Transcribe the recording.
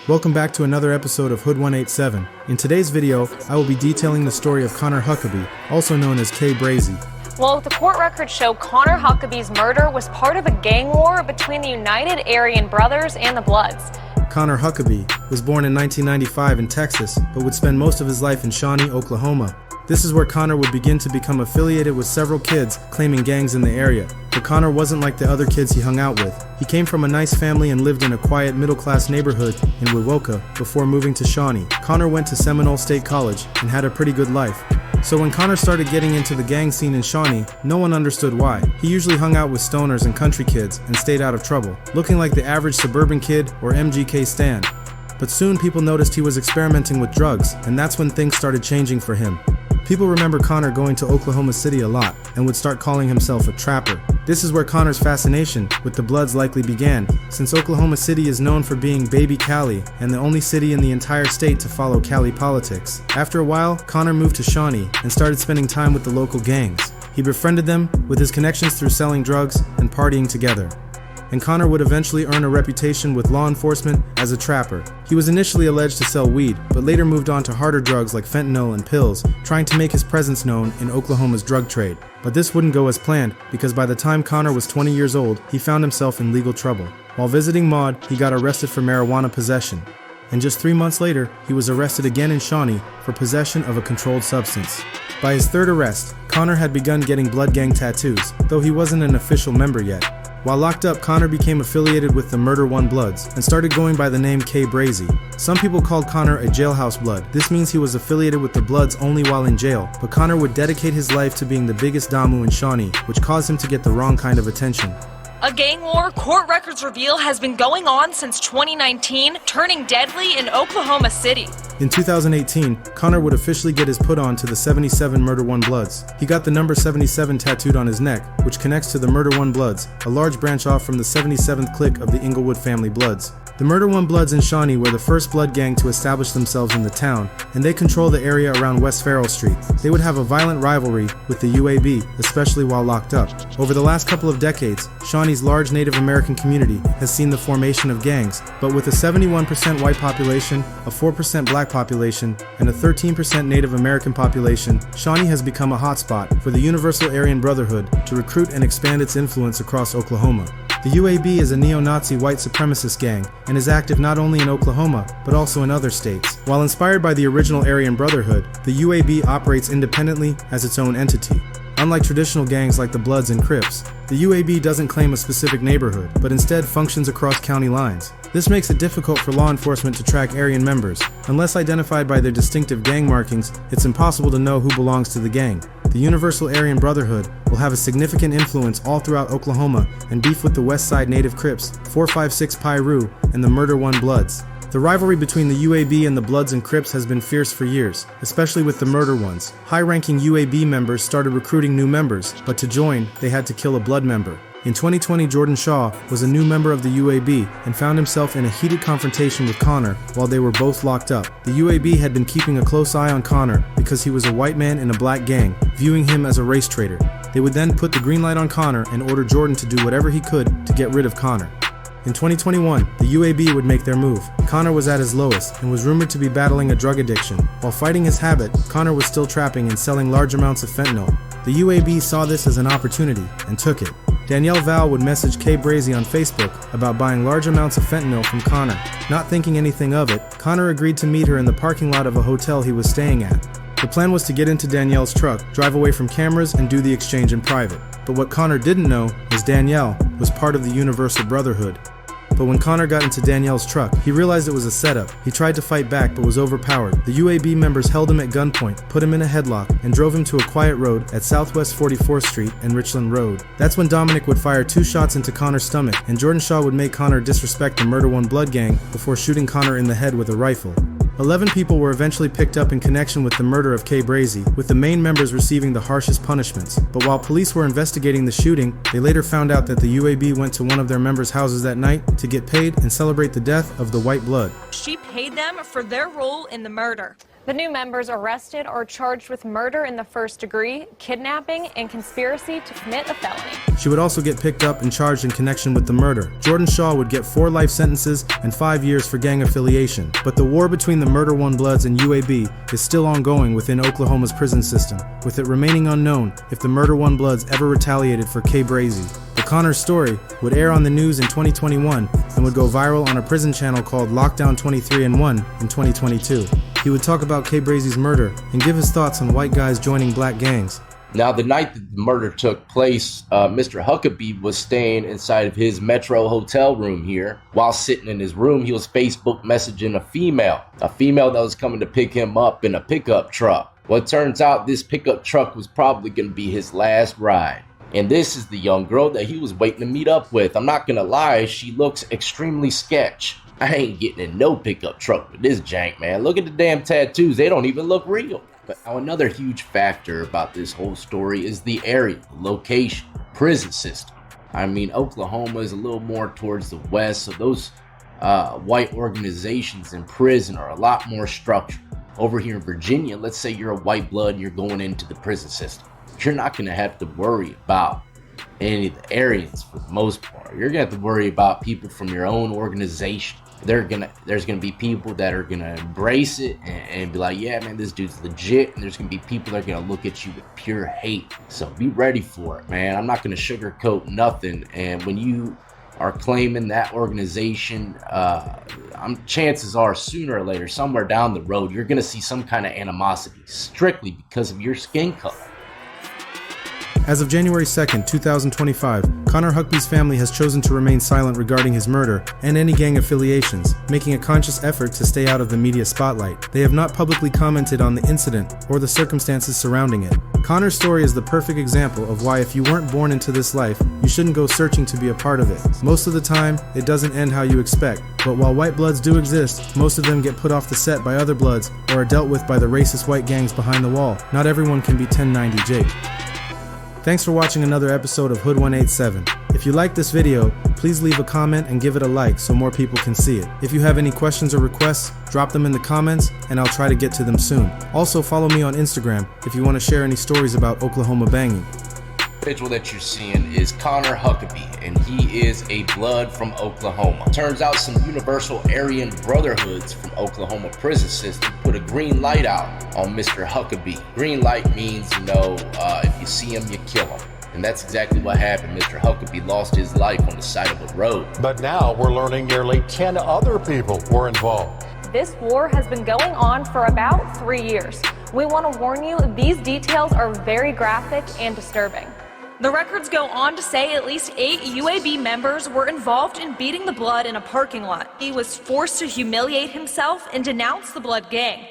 Welcome back to another episode of Hood 187. In today's video, I will be detailing the story of Konner Huckabee, also known as K. Brazy. Well, the court records show Konner Huckabee's murder was part of a gang war between the United Aryan Brothers and the Bloods. Konner Huckabee was born in 1995 in Texas, but would spend most of his life in Shawnee, Oklahoma. This is where Konner would begin to become affiliated with several kids claiming gangs in the area. But Konner wasn't like the other kids he hung out with. He came from a nice family and lived in a quiet middle-class neighborhood in Wewoka before moving to Shawnee. Konner went to Seminole State College and had a pretty good life. So when Konner started getting into the gang scene in Shawnee, no one understood why. He usually hung out with stoners and country kids and stayed out of trouble, looking like the average suburban kid or MGK stan. But soon people noticed he was experimenting with drugs, and that's when things started changing for him. People remember Konner going to Oklahoma City a lot and would start calling himself a trapper. This is where Konner's fascination with the Bloods likely began, since Oklahoma City is known for being Baby Cali and the only city in the entire state to follow Cali politics. After a while, Konner moved to Shawnee and started spending time with the local gangs. He befriended them with his connections through selling drugs and partying together. And Konner would eventually earn a reputation with law enforcement as a trapper. He was initially alleged to sell weed, but later moved on to harder drugs like fentanyl and pills, trying to make his presence known in Oklahoma's drug trade. But this wouldn't go as planned, because by the time Konner was 20 years old, he found himself in legal trouble. While visiting Maud, he got arrested for marijuana possession. And just 3 months later, he was arrested again in Shawnee for possession of a controlled substance. By his third arrest, Konner had begun getting blood gang tattoos, though he wasn't an official member yet. While locked up, Konner became affiliated with the Murder One Bloods and started going by the name K. Brazy. Some people called Konner a jailhouse blood. This means he was affiliated with the Bloods only while in jail, but Konner would dedicate his life to being the biggest damu in Shawnee, which caused him to get the wrong kind of attention. A gang war, court records reveal, has been going on since 2019, turning deadly in Oklahoma City. In 2018, Konner would officially get his put on to the 77 Murder One Bloods. He got the number 77 tattooed on his neck, which connects to the Murder One Bloods, a large branch off from the 77th clique of the Inglewood family Bloods. The Murder One Bloods in Shawnee were the first blood gang to establish themselves in the town, and they control the area around West Farrell Street. They would have a violent rivalry with the UAB, especially while locked up. Over the last couple of decades, Shawnee's large Native American community has seen the formation of gangs, but with a 71% white population, a 4% black population, and a 13% Native American population, Shawnee has become a hotspot for the Universal Aryan Brotherhood to recruit and expand its influence across Oklahoma. The UAB is a neo-Nazi white supremacist gang and is active not only in Oklahoma, but also in other states. While inspired by the original Aryan Brotherhood, the UAB operates independently as its own entity. Unlike traditional gangs like the Bloods and Crips, the UAB doesn't claim a specific neighborhood, but instead functions across county lines. This makes it difficult for law enforcement to track Aryan members. Unless identified by their distinctive gang markings, it's impossible to know who belongs to the gang. The Universal Aryan Brotherhood will have a significant influence all throughout Oklahoma and beef with the West Side Native Crips, 456 Piru, and the Murder One Bloods. The rivalry between the UAB and the Bloods and Crips has been fierce for years, especially with the Murder Ones. High-ranking UAB members started recruiting new members, but to join, they had to kill a Blood member. In 2020, Jordan Shaw was a new member of the UAB and found himself in a heated confrontation with Konner while they were both locked up. The UAB had been keeping a close eye on Konner because he was a white man in a black gang, viewing him as a race traitor. They would then put the green light on Konner and order Jordan to do whatever he could to get rid of Konner. In 2021, the UAB would make their move. Konner was at his lowest and was rumored to be battling a drug addiction. While fighting his habit, Konner was still trapping and selling large amounts of fentanyl. The UAB saw this as an opportunity and took it. Danielle Val would message K. Brazy on Facebook about buying large amounts of fentanyl from Konner. Not thinking anything of it, Konner agreed to meet her in the parking lot of a hotel he was staying at. The plan was to get into Danielle's truck, drive away from cameras, and do the exchange in private. But what Konner didn't know was Danielle was part of the Universal Brotherhood. But when Konner got into Danielle's truck, he realized it was a setup. He tried to fight back but was overpowered. The UAB members held him at gunpoint, put him in a headlock, and drove him to a quiet road at Southwest 44th Street and Richland Road. That's when Dominic would fire 2 shots into Konner's stomach, and Jordan Shaw would make Konner disrespect the Murder One Blood gang before shooting Konner in the head with a rifle. 11 people were eventually picked up in connection with the murder of K. Brazy, with the main members receiving the harshest punishments. But while police were investigating the shooting, they later found out that the UAB went to one of their members' houses that night to get paid and celebrate the death of the white blood. She paid them for their role in the murder. The new members arrested are charged with murder in the first degree, kidnapping, and conspiracy to commit a felony. She would also get picked up and charged in connection with the murder. Jordan Shaw would get 4 life sentences and 5 years for gang affiliation. But the war between the Murder One Bloods and UAB is still ongoing within Oklahoma's prison system, with it remaining unknown if the Murder One Bloods ever retaliated for Brazy. The Konner story would air on the news in 2021 and would go viral on a prison channel called Lockdown 23 and 1 in 2022. He would talk about Brazy's murder and give his thoughts on white guys joining black gangs. Now, the night that the murder took place, Mr. Huckabee was staying inside of his Metro hotel room here. While sitting in his room, he was Facebook messaging a female that was coming to pick him up in a pickup truck. Well, it turns out this pickup truck was probably going to be his last ride. And this is the young girl that he was waiting to meet up with. I'm not going to lie, she looks extremely sketch. I ain't getting in no pickup truck with this jank, man. Look at the damn tattoos. They don't even look real. But now another huge factor about this whole story is the area, the location, prison system. I mean, Oklahoma is a little more towards the west, so those white organizations in prison are a lot more structured. Over here in Virginia, let's say you're a white blood and you're going into the prison system. You're not going to have to worry about any of the Aryans for the most part. You're going to have to worry about people from your own organization. There's gonna be people that are gonna embrace it and be like, yeah, man, this dude's legit. And there's gonna be people that are gonna look at you with pure hate. So be ready for it, man. I'm not gonna sugarcoat nothing. And when you are claiming that organization, chances are sooner or later, somewhere down the road, you're gonna see some kind of animosity strictly because of your skin color. As of January 2nd, 2025, Konner Huckabee's family has chosen to remain silent regarding his murder and any gang affiliations, making a conscious effort to stay out of the media spotlight. They have not publicly commented on the incident or the circumstances surrounding it. Konner's story is the perfect example of why if you weren't born into this life, you shouldn't go searching to be a part of it. Most of the time, it doesn't end how you expect. But while white bloods do exist, most of them get put off the set by other bloods or are dealt with by the racist white gangs behind the wall. Not everyone can be 1090 Jake. Thanks for watching another episode of Hood 187. If you like this video, please leave a comment and give it a like so more people can see it. If you have any questions or requests, drop them in the comments and I'll try to get to them soon. Also follow me on Instagram if you want to share any stories about Oklahoma banging. The individual that you're seeing is Konner Huckabee, and he is a blood from Oklahoma. Turns out some Universal Aryan Brotherhoods from Oklahoma prison system put a green light out on Mr. Huckabee. Green light means, if you see him, you kill him. And that's exactly what happened. Mr. Huckabee lost his life on the side of a road. But now we're learning nearly 10 other people were involved. This war has been going on for about 3 years. We want to warn you, these details are very graphic and disturbing. The records go on to say at least 8 UAB members were involved in beating the Blood in a parking lot. He was forced to humiliate himself and denounce the Blood gang.